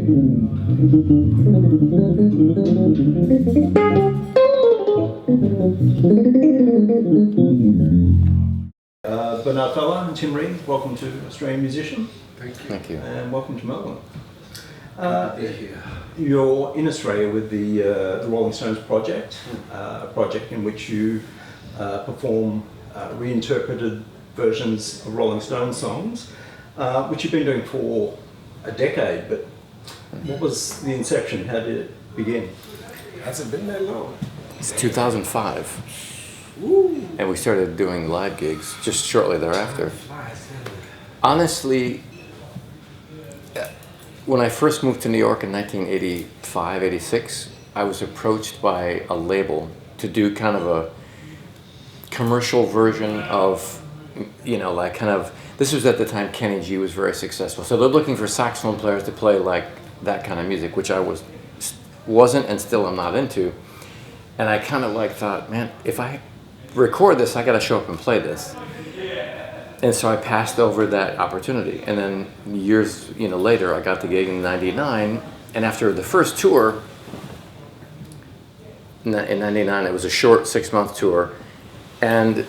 Bernard Fowler and Tim Ries, welcome to Australian Musician. Thank you. Thank you. And welcome to Melbourne. Here. You're in Australia with the Rolling Stones project, a project in which you perform reinterpreted versions of Rolling Stones songs, which you've been doing for a decade. But what was the inception? How did it begin? Hasn't been that long. It's 2005. Woo! And we started doing live gigs just shortly thereafter. Honestly, when I first moved to New York in 1985, 86, I was approached by a label to do kind of a commercial version of, you know, like kind of, this was at the time Kenny G was very successful. So they're looking for saxophone players to play like that kind of music, which I wasn't and still am not into. And I kind of like thought, man, if I record this, I got to show up and play this. And so I passed over that opportunity. And then years, later, I got the gig in '99. And after the first tour, in '99, it was a short 6-month tour. And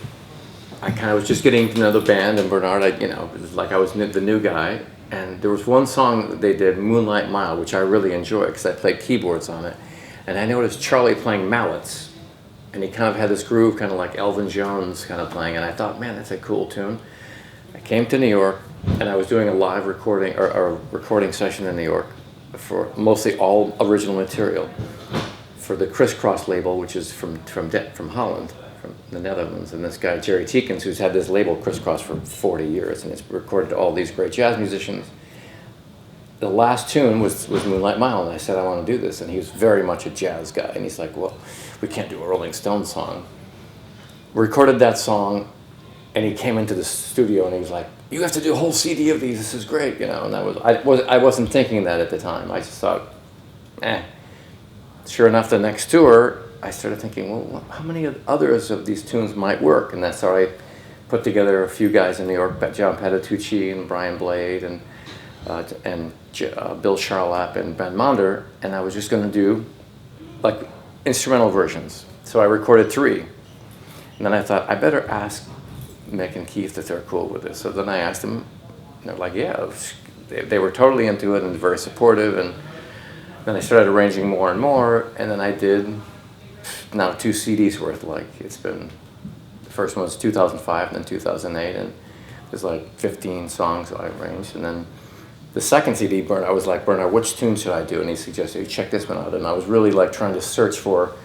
I kind of was just getting to know the band, and Bernard, it was like I was the new guy. And there was one song that they did, Moonlight Mile, which I really enjoyed because I played keyboards on it. And I noticed Charlie playing mallets. And he kind of had this groove, kind of like Elvin Jones kind of playing. And I thought, man, that's a cool tune. I came to New York, and I was doing a live recording, or a recording session in New York for mostly all original material for the Crisscross label, which is from Holland, from the Netherlands. And this guy, Jerry Teekens, who's had this label Crisscross for 40 years, and it's recorded all these great jazz musicians. The last tune was Moonlight Mile, and I said, I want to do this. And he was very much a jazz guy, and he's like, well, we can't do a Rolling Stones song. We recorded that song, and he came into the studio, and he was like, you have to do a whole CD of these, this is great, And I wasn't thinking that at the time. I just thought, Sure enough, the next tour, I started thinking, well, how many others of these tunes might work? And that's how I put together a few guys in New York, John Patitucci and Brian Blade, and Bill Charlap and Ben Monder, and I was just going to do like instrumental versions. So I recorded 3, and then I thought I better ask Mick and Keith if they're cool with this. So then I asked them, and they're like, yeah. They were totally into it and very supportive. And then I started arranging more and more, and then I did now 2 CDs worth. Like it's been, the first one was 2005 and then 2008, and there's like 15 songs I arranged, and then. The second CD, I was like, Bernard, which tune should I do? And he suggested, you check this one out. And I was really like trying to search for,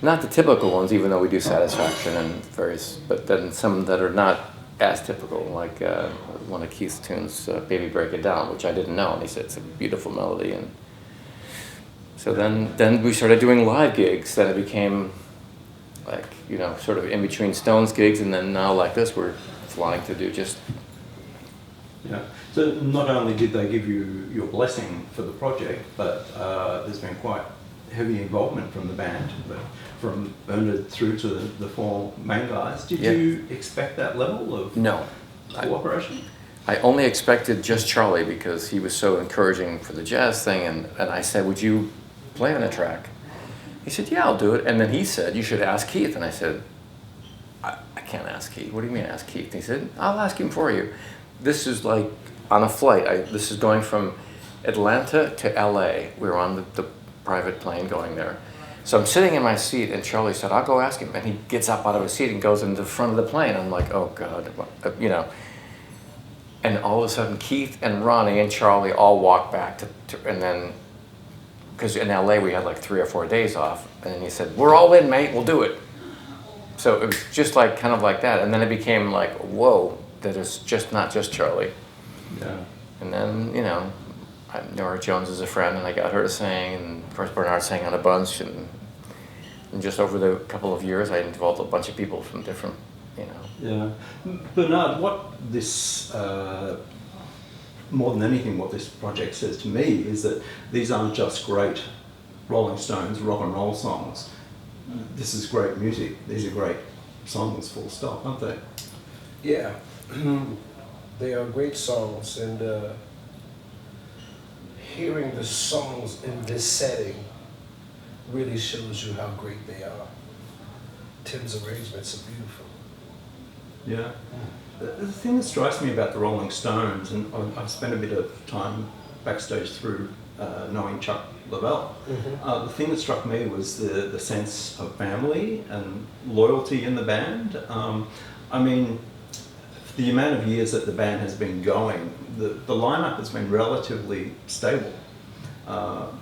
not the typical ones, even though we do Satisfaction and various, but then some that are not as typical, like one of Keith's tunes, Baby Break It Down, which I didn't know. And he said, it's a beautiful melody. And so then we started doing live gigs. Then it became like, sort of in between Stones gigs. And then now like this, we're flying to do just... Yeah. So not only did they give you your blessing for the project, but there's been quite heavy involvement from the band, from Bernard through to the 4 main guys. Did you expect that level of cooperation? I only expected just Charlie because he was so encouraging for the jazz thing, and I said, would you play on a track? He said, yeah, I'll do it. And then he said, you should ask Keith. And I said, I can't ask Keith. What do you mean ask Keith? And he said, I'll ask him for you. This is like on a flight. This is going from Atlanta to LA. We were on the private plane going there. So I'm sitting in my seat, and Charlie said, I'll go ask him. And he gets up out of his seat and goes into the front of the plane. I'm like, oh God, And all of a sudden, Keith and Ronnie and Charlie all walk back and then, because in LA we had like 3 or 4 days off. And then he said, we're all in, mate, we'll do it. So it was just like, kind of like that. And then it became like, whoa. That it's just not just Charlie. Yeah. And then, Nora Jones is a friend, and I got her to sing, and of course Bernard sang on a bunch, and just over the couple of years I involved a bunch of people from different, Yeah. Bernard, what this, more than anything, what this project says to me is that these aren't just great Rolling Stones rock and roll songs. This is great music. These are great songs, full stop, aren't they? Yeah. They are great songs, and hearing the songs in this setting really shows you how great they are. Tim's arrangements are beautiful. Yeah. The thing that strikes me about the Rolling Stones, and I've spent a bit of time backstage through knowing Chuck Leavell, the thing that struck me was the sense of family and loyalty in the band. I mean, the amount of years that the band has been going, the lineup has been relatively stable.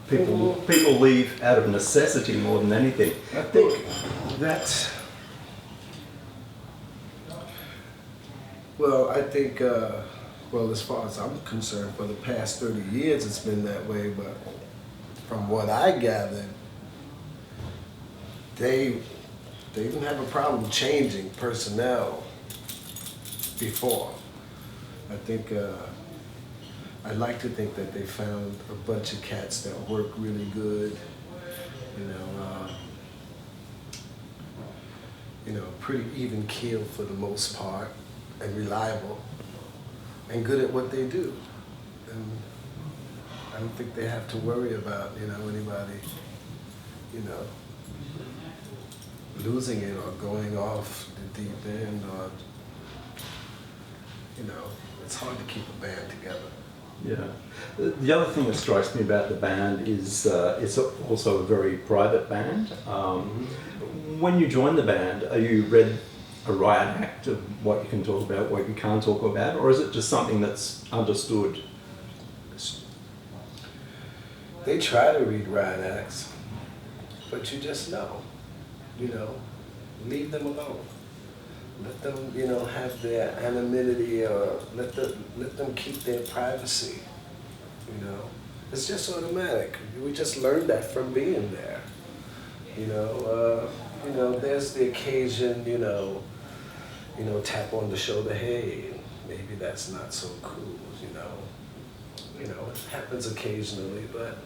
People leave out of necessity more than anything. I think that's, well, I think, well, as far as I'm concerned, for the past 30 years it's been that way, but from what I gathered, they didn't have a problem changing personnel before. I think, I'd like to think that they found a bunch of cats that work really good, pretty even keel for the most part, and reliable, and good at what they do. And I don't think they have to worry about, anybody, losing it or going off the deep end, or, it's hard to keep a band together. Yeah. The other thing that strikes me about the band is it's also a very private band. When you join the band, are you read a riot act of what you can talk about, what you can't talk about, or is it just something that's understood? They try to read riot acts, but you just know, leave them alone. Let them, have their anonymity, or let them keep their privacy. It's just automatic. We just learned that from being there. There's the occasion, tap on the shoulder, hey, maybe that's not so cool, it happens occasionally, but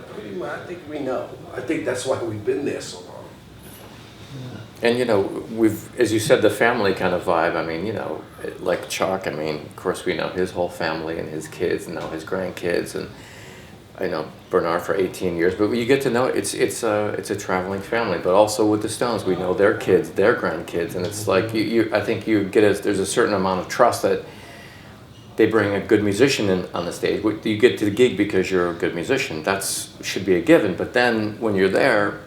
pretty much I think we know. I think that's why we've been there so long. And we've, as you said, the family kind of vibe. I mean, like Chuck. I mean, of course, we know his whole family and his kids, and now his grandkids, and I know Bernard for 18 years. But you get to know it's a traveling family. But also with the Stones, we know their kids, their grandkids, and it's like I think you get there's a certain amount of trust that they bring a good musician in on the stage. You get to the gig because you're a good musician. That should be a given. But then when you're there,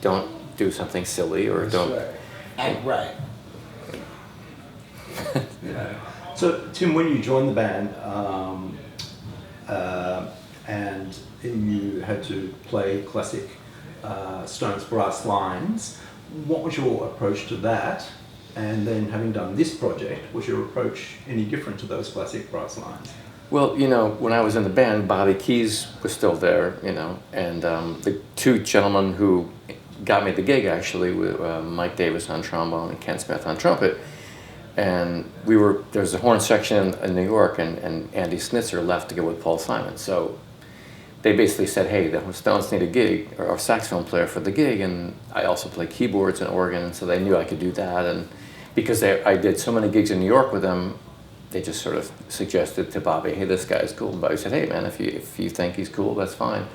don't do something silly, or don't act right. Yeah. So Tim, when you joined the band and you had to play classic Stones brass lines, what was your approach to that? And then having done this project, was your approach any different to those classic brass lines? Well, when I was in the band, Bobby Keys was still there, and the two gentlemen who got me the gig, actually, with Mike Davis on trombone and Ken Smith on trumpet. And there's a horn section in New York, and Andy Snitzer left to go with Paul Simon. So they basically said, hey, the Stones need a gig, or a saxophone player for the gig, and I also play keyboards and organ, and so they knew I could do that. And because I did so many gigs in New York with them, they just sort of suggested to Bobby, hey, this guy's cool. And Bobby said, hey, man, if you think he's cool, that's fine.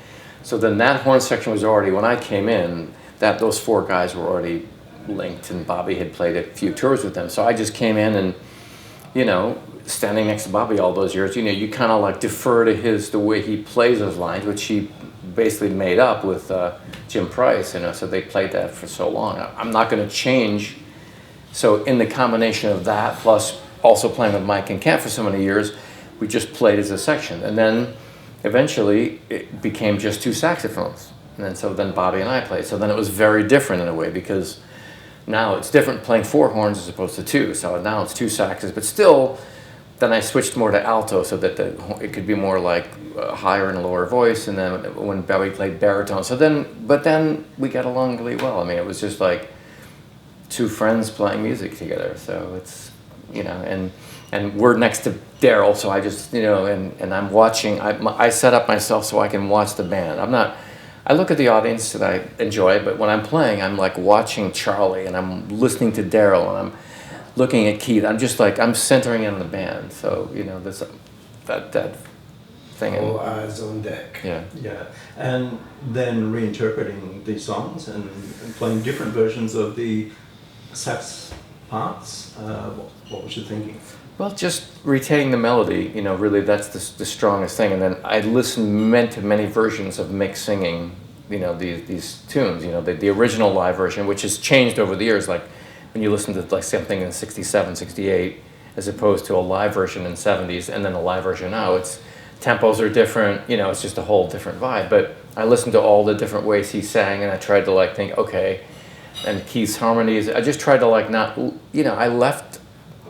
So then that horn section was already, when I came in, those four guys were already linked, and Bobby had played a few tours with them. So I just came in and, standing next to Bobby all those years, you kind of like defer to the way he plays those lines, which he basically made up with Jim Price, so they played that for so long. I'm not going to change. So in the combination of that, plus also playing with Mike and Kent for so many years, we just played as a section. And then eventually it became just two saxophones. And then Bobby and I played. So then it was very different in a way, because now it's different playing four horns as opposed to two. So now it's two saxes, but still, then I switched more to alto so that it could be more like higher and lower voice. And then when Bobby played baritone, but then we got along really well. I mean, it was just like two friends playing music together. So it's, and we're next to Daryl, so I just, and I'm watching. I set up myself so I can watch the band. I look at the audience that I enjoy, but when I'm playing, I'm like watching Charlie, and I'm listening to Daryl, and I'm looking at Keith. I'm just like, I'm centering in on the band. So, that thing. All eyes on deck. Yeah. Yeah, and then reinterpreting these songs and playing different versions of the sax parts. What was you thinking? Well, just retaining the melody, you know, really that's the strongest thing. And then I listened to many versions of Mick singing, you know, these tunes, you know, the original live version, which has changed over the years. Like when you listen to like something in 67, 68, as opposed to a live version in 70s and then a live version now, it's tempos are different, you know, it's just a whole different vibe. But I listened to all the different ways he sang and I tried to like think, okay, and Keith's harmonies, I just tried to like not, you know, I left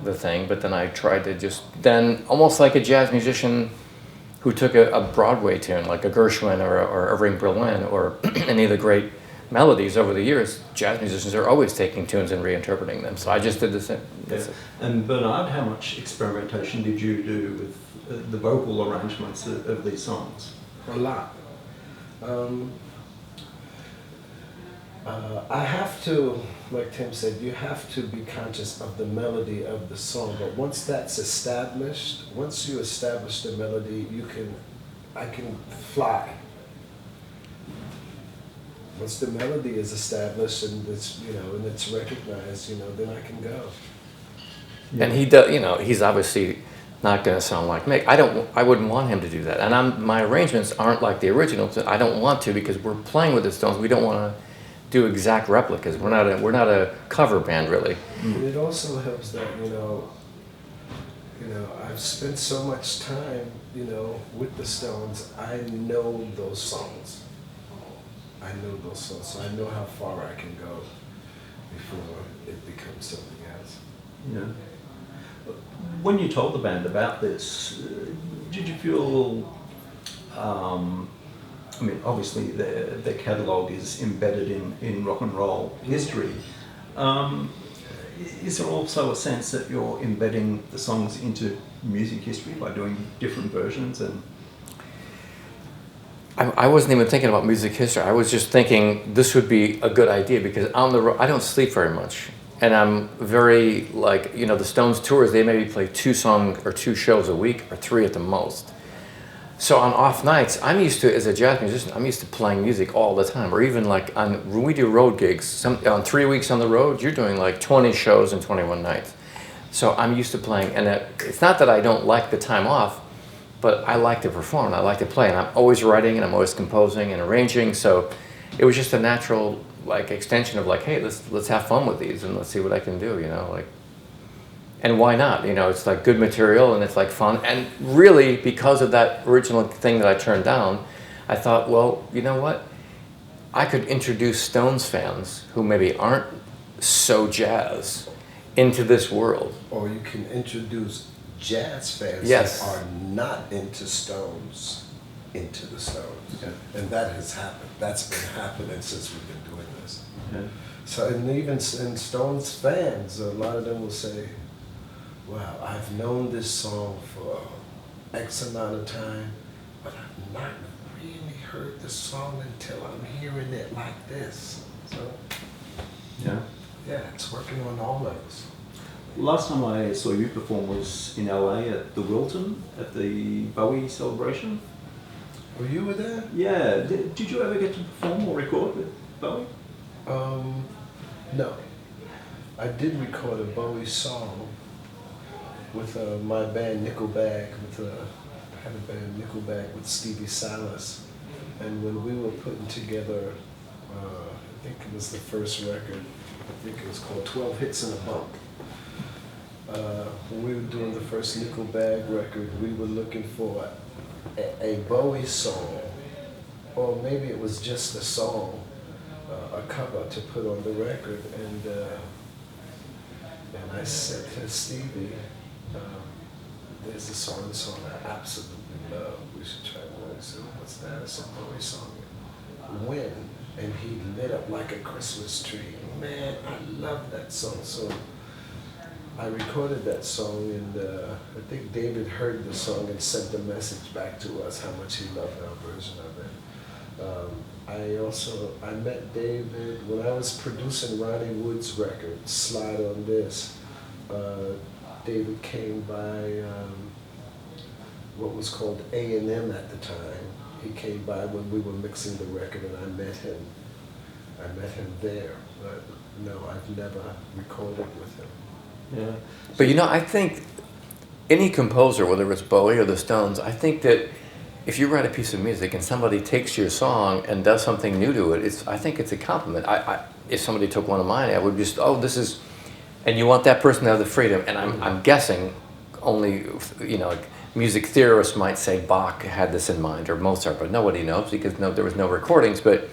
the thing, but then I tried to just, then almost like a jazz musician who took a Broadway tune, like a Gershwin or Irving Berlin or any of the great melodies over the years, jazz musicians are always taking tunes and reinterpreting them. So I just did the same. Yeah. And Bernard, how much experimentation did you do with the vocal arrangements of these songs? A lot. I have to, like Tim said, you have to be conscious of the melody of the song. But once that's established, once you establish the melody, I can fly. Once the melody is established and it's, you know, and it's recognized, you know, then I can go. Yeah. And he does, you know, he's obviously not going to sound like Mick. I wouldn't want him to do that. And my arrangements aren't like the originals. I don't want to because we're playing with the Stones. We don't want to do exact replicas. We're not a cover band really. And it also helps that, you know, I've spent so much time, you know, with the Stones. I know those songs. So I know how far I can go before it becomes something else. Yeah. When you told the band about this, did you feel, I mean, obviously their catalogue is embedded in rock and roll history. Is there also a sense that you're embedding the songs into music history by doing different versions? And I wasn't even thinking about music history. I was just thinking this would be a good idea because on the road, I don't sleep very much. And I'm very, like, you know, the Stones tours, they maybe play 2 songs or 2 shows a week or 3 at the most. So on off nights, I'm used to, as a jazz musician, I'm used to playing music all the time. Or even like when we do road gigs, on 3 weeks on the road, you're doing like 20 shows in 21 nights. So I'm used to playing, and it's not that I don't like the time off, but I like to perform, and I like to play, and I'm always writing, and I'm always composing and arranging, so it was just a natural like extension of like, hey, let's have fun with these, and let's see what I can do, you know, like, and why not, you know, it's like good material, and it's like fun, and really, because of that original thing that I turned down, I thought, well, you know what, I could introduce Stones fans, who maybe aren't so jazz, into this world. Or you can introduce jazz fans Yes. that are not into Stones into the Stones. Yeah. And that has happened. That's been happening since we've been doing this. yeah. So, and even in Stones fans, a lot of them will say, wow, I've known this song for X amount of time, but I've not really heard the song until I'm hearing it like this. So, Yeah. yeah, it's working on all levels. Last time I saw you perform was in LA at the Wilton at the Bowie celebration. Were you with that? Yeah. Did you ever get to perform or record with Bowie? No. I did record a Bowie song with my band Nickelback. I had a band Nickelback with Stevie Salas, and when we were putting together, I think it was the first record. I think it was called 12 Hits and a Bump. When we were doing the first Nickelback record, we were looking for a Bowie song, or maybe it was just a song, a cover to put on the record, and I said to Stevie, there's a song I absolutely love, we should try one. He said, what's that? It's a Bowie song. When? And he lit up like a Christmas tree. Man, I love that song. So I recorded that song, and I think David heard the song and sent a message back to us how much he loved our version of it. I met David when I was producing Ronnie Wood's record, Slide on This. David came by what was called A&M at the time. He came by when we were mixing the record, and I met him. I met him there, but no, I've never recorded with him. Yeah. But you know, I think any composer, whether it's Bowie or the Stones, I think that if you write a piece of music and somebody takes your song and does something new to it, I think it's a compliment. If somebody took one of mine, I would just, oh, this is, and you want that person to have the freedom. And I'm guessing only, you know, like music theorists might say Bach had this in mind, or Mozart, but nobody knows because there was no recordings. But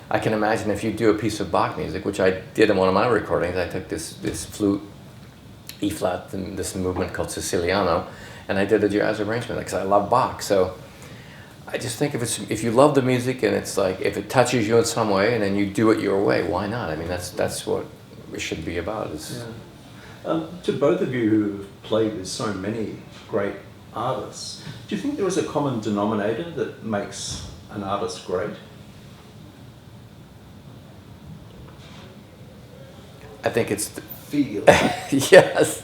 I can imagine if you do a piece of Bach music, which I did in one of my recordings, I took this flute, E flat, and this movement called Siciliano, and I did a jazz arrangement because I love Bach. So I just think if you love the music and it's like if it touches you in some way and then you do it your way, why not? I mean, that's what it should be about. To both of you who've played with so many great artists, do you think there is a common denominator that makes an artist great? I think it's Feel. yes.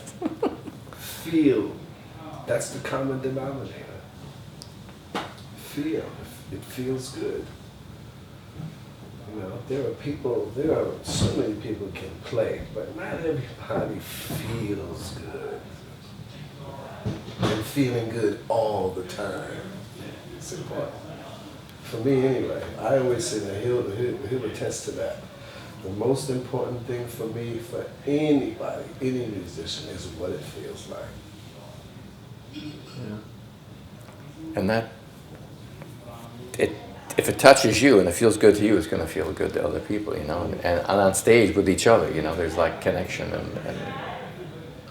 Feel. That's the common denominator. Feel. It feels good. You know, there are so many people can play, but not everybody feels good. And feeling good all the time. It's important. For me anyway, I always say that he'll attest to that. The most important thing for me, for anybody, any musician, is what it feels like. Yeah. And if it touches you and it feels good to you, it's going to feel good to other people, you know. And on stage with each other, you know, there's like connection and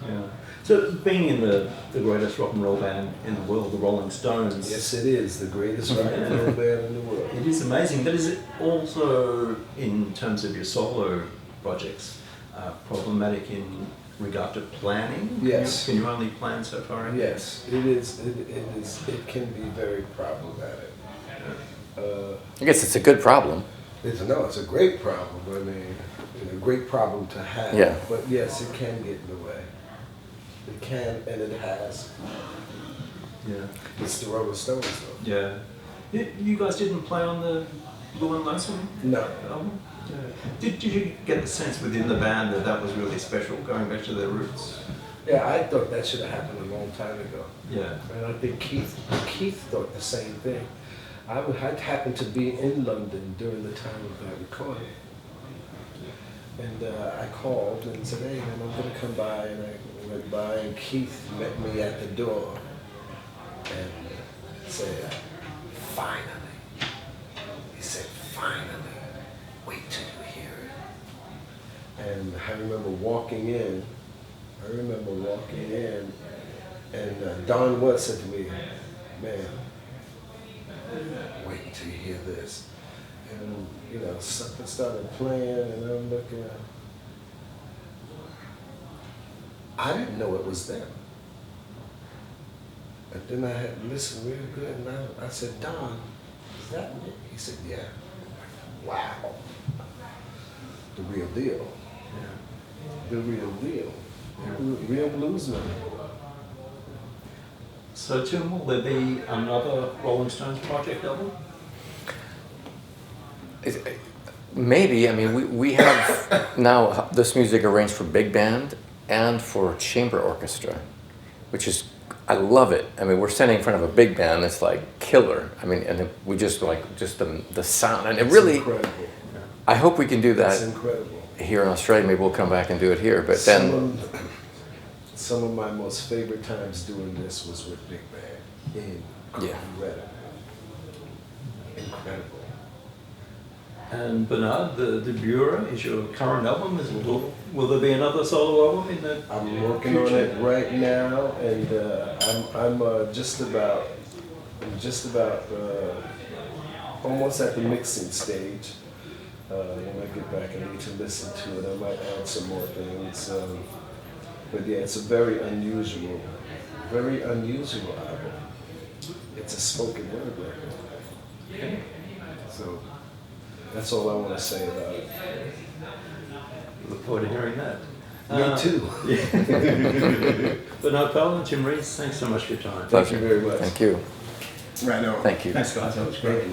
Yeah. So being in the greatest rock and roll band in the world, the Rolling Stones. Yes, it is the greatest rock and roll band in the world. It is amazing, but is it also, in terms of your solo projects, problematic in regard to planning? Yes. Can you only plan so far ahead? Yes, it is. It can be very problematic. I guess it's a good problem. It's a great problem. I mean, it's a great problem to have. Yeah. But yes, it can get in the way. It can, and it has. Yeah. It's the Rolling Stones, though. Yeah. You guys didn't play on the Blue and Lonesome No. album? Yeah. Did you get the sense within the band that was really special, going back to their roots? Yeah, I thought that should have happened a long time ago. Yeah. And I think Keith thought the same thing. I happened to be in London during the time of that recording. And I called and said, hey, man, I'm going to come by. And I went by, and Keith met me at the door and said, finally. He said, finally. Wait till you hear it. And I remember walking in, and Don West said to me, man, wait until you hear this. And, you know, something started playing, and I'm looking. I didn't know it was them. And then I had listened real good, and I said, Don, is that me? He said, yeah. Wow. The real deal. Yeah. The real deal. Real bluesman. So Tim, will there be another Rolling Stones project album? Maybe. I mean, we have now this music arranged for big band and for chamber orchestra, which is, I love it. I mean, we're standing in front of a big band. It's like killer. I mean, and we just the sound, and it really. Incredible. I hope we can do that. That's incredible. Here in Australia. Maybe we'll come back and do it here. But then. Some of my most favorite times doing this was with big band. Incredible. Incredible. And Bernard, the Bureau is your current album. Will there be another solo album in the I'm working future? on it right now, and I'm just about almost at the mixing stage. When I get back, I need to listen to it. I might add some more things. But yeah, it's a very unusual album. It's a spoken word record. Okay. So that's all I want to say about it. Look forward to hearing that. Me too. Bernard Fowler and Tim Ries, thanks so much for your time. Pleasure. Thank you very much. Thank you. Right on. Thank you. Thanks, guys. That was great.